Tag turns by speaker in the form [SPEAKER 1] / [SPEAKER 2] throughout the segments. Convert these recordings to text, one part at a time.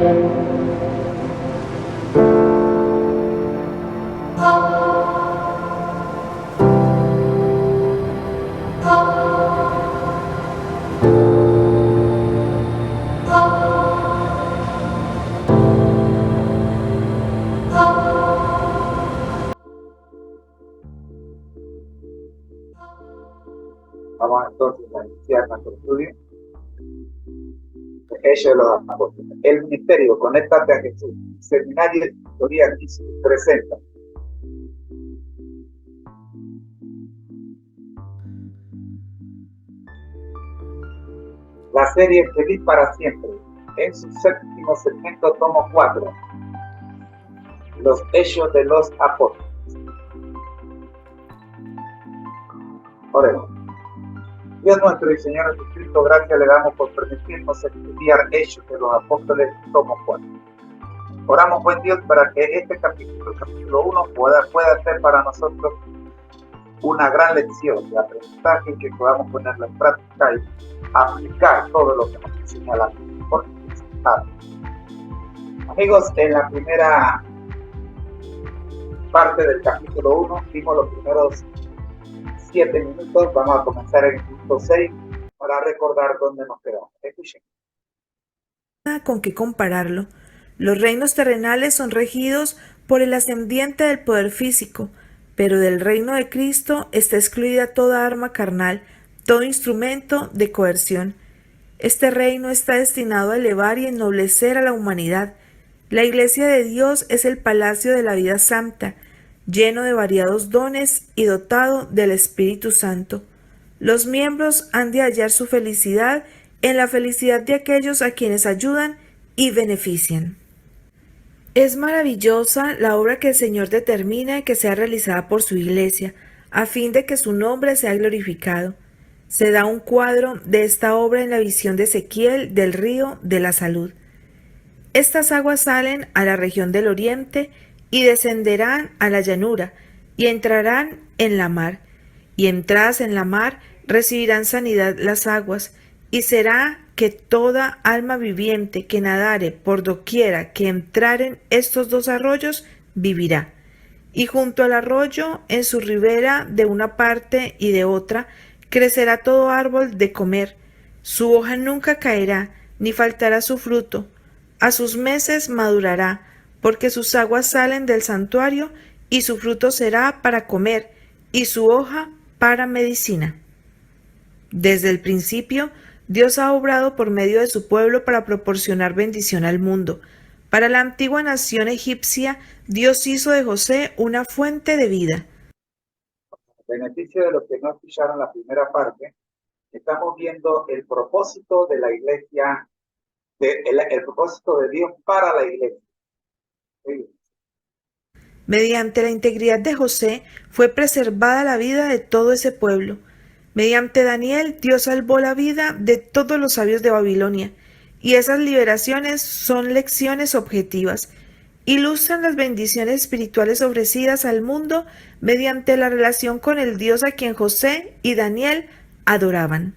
[SPEAKER 1] Vamos entonces a iniciar nuestro estudio de Hechos de los Apóstoles. El ministerio, conéctate a Jesús. Seminario de Historia presenta. La serie Feliz para siempre, en su séptimo segmento, tomo 4, los Hechos de los Apóstoles. Oremos. Dios nuestro y Señor Jesucristo, gracias le damos por permitirnos estudiar Hechos de los Apóstoles, tomo 4. Oramos, buen Dios, para que este capítulo 1, pueda ser para nosotros una gran lección de aprendizaje, que podamos ponerla en práctica y aplicar todo lo que nos enseña la Biblia. Amigos, en la primera parte del capítulo 1 vimos los primeros 7 minutos. Vamos a comenzar en el punto 6 para recordar dónde nos quedamos. Escuchen.
[SPEAKER 2] Con qué compararlo. Los reinos terrenales son regidos por el ascendiente del poder físico, pero del reino de Cristo está excluida toda arma carnal, todo instrumento de coerción. Este reino está destinado a elevar y ennoblecer a la humanidad. La Iglesia de Dios es el palacio de la vida santa, lleno de variados dones y dotado del Espíritu Santo. Los miembros han de hallar su felicidad en la felicidad de aquellos a quienes ayudan y benefician. Es maravillosa la obra que el Señor determina que sea realizada por su Iglesia, a fin de que su nombre sea glorificado. Se da un cuadro de esta obra en la visión de Ezequiel del río de la salud. Estas aguas salen a la región del oriente y descenderán a la llanura y entrarán en la mar, y entradas en la mar recibirán sanidad las aguas, y será que toda alma viviente que nadare por doquiera que entraren estos dos arroyos vivirá. Y junto al arroyo, en su ribera de una parte y de otra, crecerá todo árbol de comer. Su hoja nunca caerá, ni faltará su fruto. A sus meses madurará, porque sus aguas salen del santuario, y su fruto será para comer, y su hoja para medicina. Desde el principio, Dios ha obrado por medio de su pueblo para proporcionar bendición al mundo. Para la antigua nación egipcia, Dios hizo de José una fuente de vida.
[SPEAKER 1] Beneficio de los que no escucharon la primera parte, estamos viendo el propósito de la Iglesia, el propósito de Dios para la Iglesia. Sí.
[SPEAKER 2] Mediante la integridad de José fue preservada la vida de todo ese pueblo. Mediante Daniel, Dios salvó la vida de todos los sabios de Babilonia, y esas liberaciones son lecciones objetivas. Ilustran las bendiciones espirituales ofrecidas al mundo mediante la relación con el Dios a quien José y Daniel adoraban.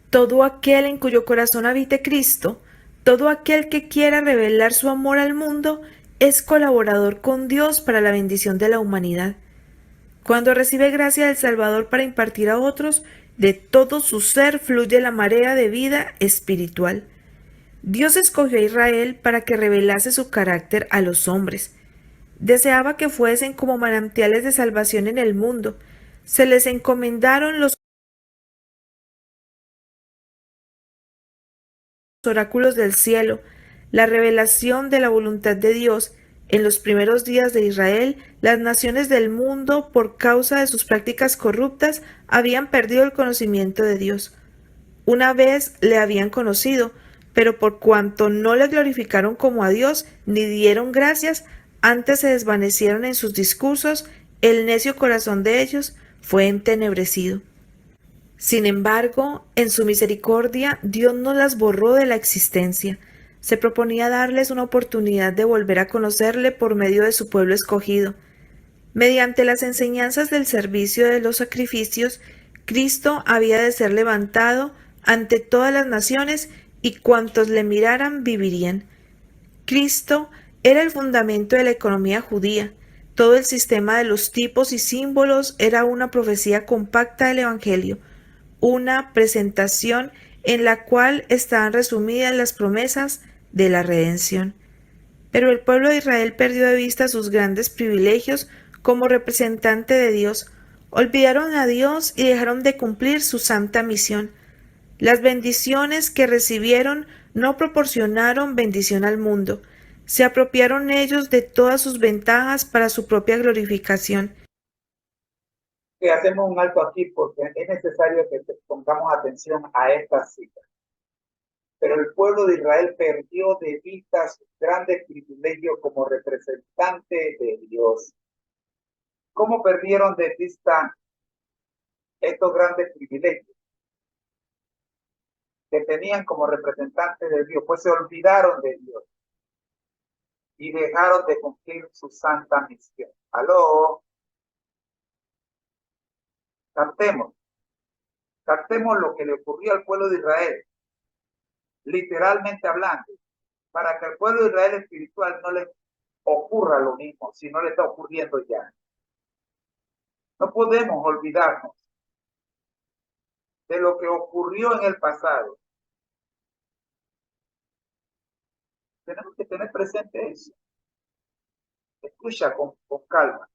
[SPEAKER 2] Todo aquel en cuyo corazón habite Cristo, todo aquel que quiera revelar su amor al mundo, es colaborador con Dios para la bendición de la humanidad. Cuando recibe gracia del Salvador para impartir a otros, de todo su ser fluye la marea de vida espiritual. Dios escogió a Israel para que revelase su carácter a los hombres. Deseaba que fuesen como manantiales de salvación en el mundo. Se les encomendaron los oráculos del cielo, la revelación de la voluntad de Dios. En los primeros días de Israel, las naciones del mundo, por causa de sus prácticas corruptas, habían perdido el conocimiento de Dios. Una vez le habían conocido, pero por cuanto no le glorificaron como a Dios, ni dieron gracias, antes se desvanecieron en sus discursos, el necio corazón de ellos fue entenebrecido. Sin embargo, en su misericordia, Dios no las borró de la existencia. Se proponía darles una oportunidad de volver a conocerle por medio de su pueblo escogido. Mediante las enseñanzas del servicio de los sacrificios, Cristo había de ser levantado ante todas las naciones, y cuantos le miraran vivirían. Cristo era el fundamento de la economía judía. Todo el sistema de los tipos y símbolos era una profecía compacta del Evangelio, una presentación en la cual estaban resumidas las promesas de la redención. Pero el pueblo de Israel perdió de vista sus grandes privilegios como representante de Dios, olvidaron a Dios y dejaron de cumplir su santa misión. Las bendiciones que recibieron no proporcionaron bendición al mundo, se apropiaron ellos de todas sus ventajas para su propia glorificación.
[SPEAKER 1] Que hacemos un alto aquí porque es necesario que pongamos atención a estas citas. Pero el pueblo de Israel perdió de vista sus grandes privilegios como representante de Dios. ¿Cómo perdieron de vista estos grandes privilegios que tenían como representantes de Dios? Pues se olvidaron de Dios y dejaron de cumplir su santa misión. Aló, captemos lo que le ocurrió al pueblo de Israel, literalmente hablando, para que al pueblo de Israel espiritual no le ocurra lo mismo, si no le está ocurriendo ya. No podemos olvidarnos de lo que ocurrió en el pasado. Tenemos que tener presente eso. Escucha con calma.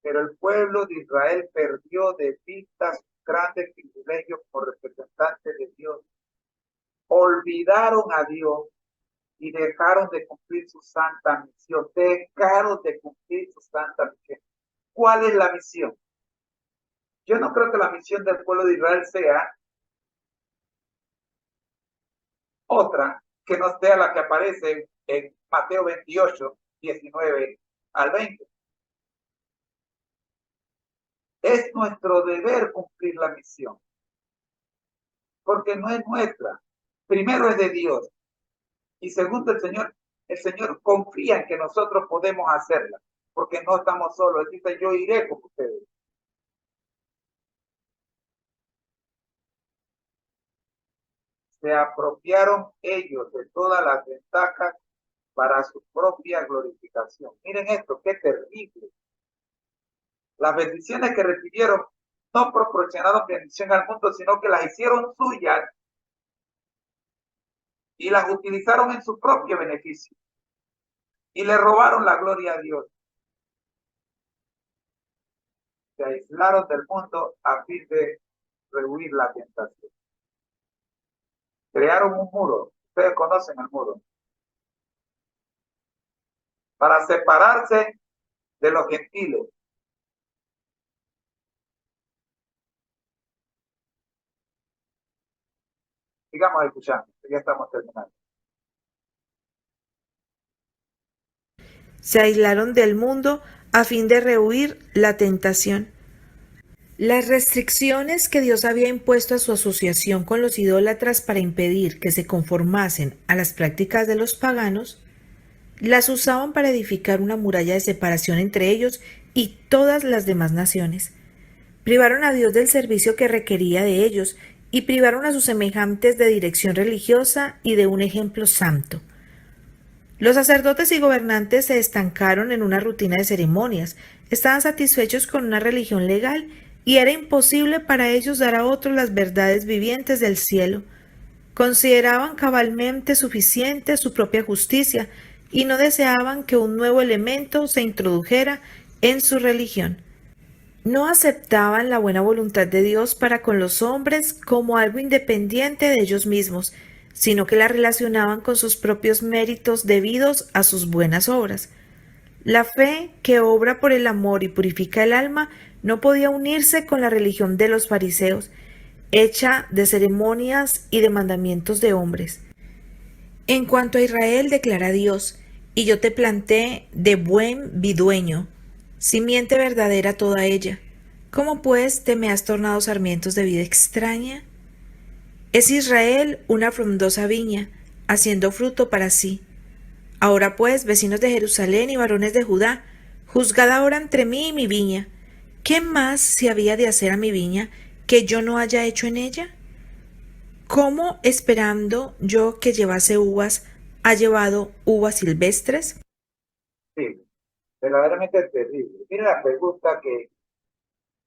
[SPEAKER 1] Pero el pueblo de Israel perdió de vista sus grandes privilegios como representantes de Dios. Olvidaron a Dios y dejaron de cumplir su santa misión. Dejaron de cumplir su santa misión. ¿Cuál es la misión? Yo no creo que la misión del pueblo de Israel sea otra que no sea la que aparece en Mateo 28, 19 al 20. Es nuestro deber cumplir la misión, porque no es nuestra. Primero es de Dios y segundo el Señor confía en que nosotros podemos hacerla, porque no estamos solos. Él dice, yo iré con ustedes. Se apropiaron ellos de todas las ventajas para su propia glorificación. Miren esto, qué terrible. Las bendiciones que recibieron no proporcionaron bendición al mundo, sino que las hicieron suyas y las utilizaron en su propio beneficio. Y le robaron la gloria a Dios. Se aislaron del mundo a fin de rehuir la tentación. Crearon un muro. Ustedes conocen el muro. Para separarse de los gentiles. Sigamos escuchando, ya estamos terminando.
[SPEAKER 2] Se aislaron del mundo a fin de rehuir la tentación. Las restricciones que Dios había impuesto a su asociación con los idólatras para impedir que se conformasen a las prácticas de los paganos, las usaban para edificar una muralla de separación entre ellos y todas las demás naciones. Privaron a Dios del servicio que requería de ellos y privaron a sus semejantes de dirección religiosa y de un ejemplo santo. Los sacerdotes y gobernantes se estancaron en una rutina de ceremonias, estaban satisfechos con una religión legal y era imposible para ellos dar a otros las verdades vivientes del cielo. Consideraban cabalmente suficiente su propia justicia y no deseaban que un nuevo elemento se introdujera en su religión. No aceptaban la buena voluntad de Dios para con los hombres como algo independiente de ellos mismos, sino que la relacionaban con sus propios méritos debidos a sus buenas obras. La fe que obra por el amor y purifica el alma no podía unirse con la religión de los fariseos, hecha de ceremonias y de mandamientos de hombres. En cuanto a Israel, declara Dios, y yo te planté de buen vidueño, simiente verdadera toda ella. ¿Cómo pues te me has tornado sarmientos de vida extraña? Es Israel una frondosa viña, haciendo fruto para sí. Ahora pues, vecinos de Jerusalén y varones de Judá, juzgad ahora entre mí y mi viña. ¿Qué más se había de hacer a mi viña que yo no haya hecho en ella? ¿Cómo esperando yo que llevase uvas, ha llevado uvas silvestres?
[SPEAKER 1] Sí, verdaderamente es terrible. Mira la pregunta que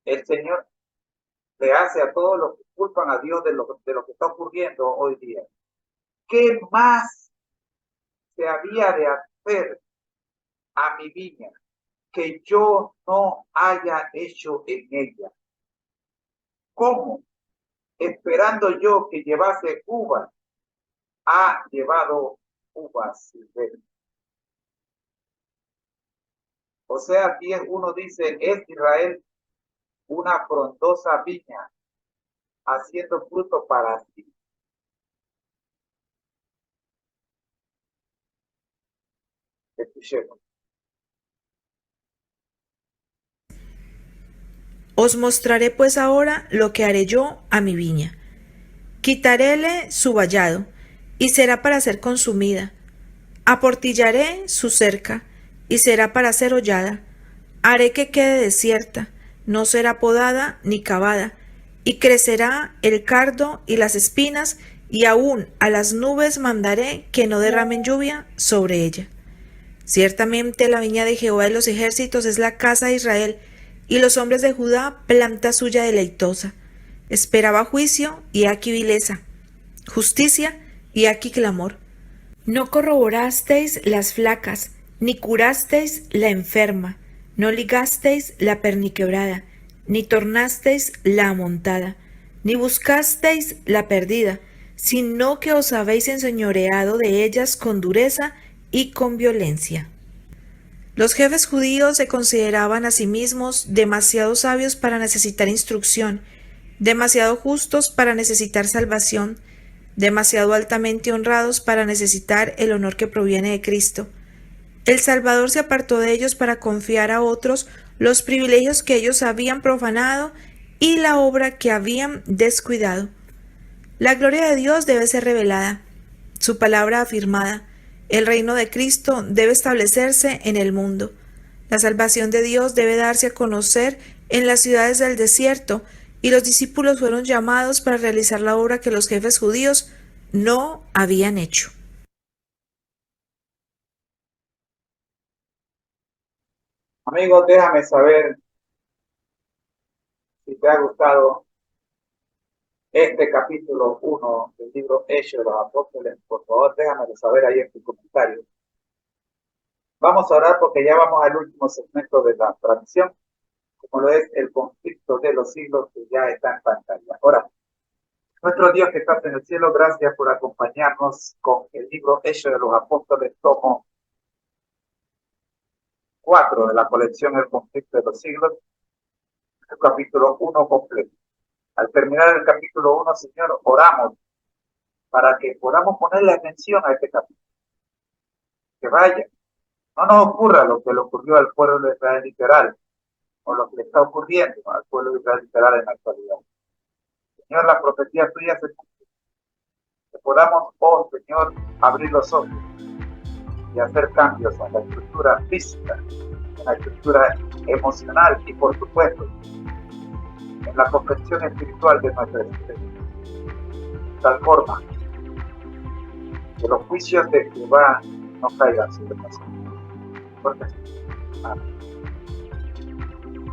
[SPEAKER 1] el Señor le hace a todos los que culpan a Dios de lo que está ocurriendo hoy día. ¿Qué más se había de hacer a mi viña que yo no haya hecho en ella? ¿Cómo? Esperando yo que llevase uvas, ha llevado uvas silvestres. O sea, aquí uno dice, es Israel una frondosa viña, haciendo fruto para sí. Escuchemos.
[SPEAKER 2] Os mostraré pues ahora lo que haré yo a mi viña. Quitaréle su vallado, y será para ser consumida. Aportillaré su cerca, y será para ser hollada. Haré que quede desierta, no será podada ni cavada, y crecerá el cardo y las espinas, y aún a las nubes mandaré que no derramen lluvia sobre ella. Ciertamente la viña de Jehová de los ejércitos es la casa de Israel, y los hombres de Judá planta suya deleitosa. Esperaba juicio, y aquí vileza; justicia, y aquí clamor. No corroborasteis las flacas, ni curasteis la enferma, no ligasteis la perniquebrada, ni tornasteis la amontada, ni buscasteis la perdida, sino que os habéis enseñoreado de ellas con dureza y con violencia. Los jefes judíos se consideraban a sí mismos demasiado sabios para necesitar instrucción, demasiado justos para necesitar salvación, demasiado altamente honrados para necesitar el honor que proviene de Cristo. El Salvador se apartó de ellos para confiar a otros los privilegios que ellos habían profanado y la obra que habían descuidado. La gloria de Dios debe ser revelada, su palabra afirmada. El reino de Cristo debe establecerse en el mundo. La salvación de Dios debe darse a conocer en las ciudades del desierto, y los discípulos fueron llamados para realizar la obra que los jefes judíos no habían hecho.
[SPEAKER 1] Amigos, déjame saber si te ha gustado este capítulo 1 del libro Hechos de los Apóstoles. Por favor, déjamelo saber ahí en tu comentario. Vamos a orar porque ya vamos al último segmento de la transmisión, como lo es el conflicto de los siglos, que ya está en pantalla. Ahora, nuestro Dios que estás en el cielo, gracias por acompañarnos con el libro Hechos de los Apóstoles, tomo 4 de la colección El conflicto de los siglos, el capítulo 1 completo. Al terminar el capítulo 1, Señor, oramos para que podamos ponerle atención a este capítulo. Que vaya, no nos ocurra lo que le ocurrió al pueblo de Israel literal, o lo que le está ocurriendo al pueblo de Israel literal en la actualidad. Señor, la profecía tuya se cumple. Que podamos, oh Señor, abrir los ojos y hacer cambios en la estructura física, en la estructura emocional y, por supuesto, en la comprensión espiritual de nuestra existencia. De tal forma que los juicios de Jehová no caigan sobre nosotros. Porque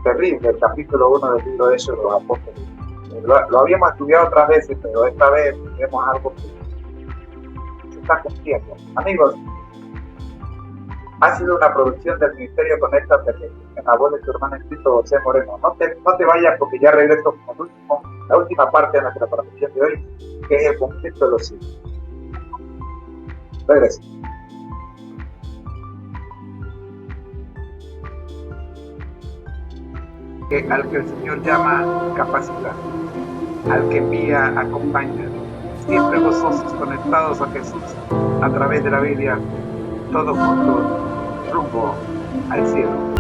[SPEAKER 1] terrible el capítulo 1 del libro de Hechos de los Apóstoles. Lo habíamos estudiado otras veces, pero esta vez vemos algo que se está cumpliendo. Amigos, ha sido una producción del Ministerio Conecta en la voz de tu hermano en Cristo, José Moreno. No te vayas, porque ya regreso con la última parte de nuestra transmisión de hoy, que es el conflicto de los siglos. Regreso. Al que el Señor llama capacidad, al que envía acompaña, siempre gozosos, conectados a Jesús a través de la Biblia, todos juntos rumbo al cielo.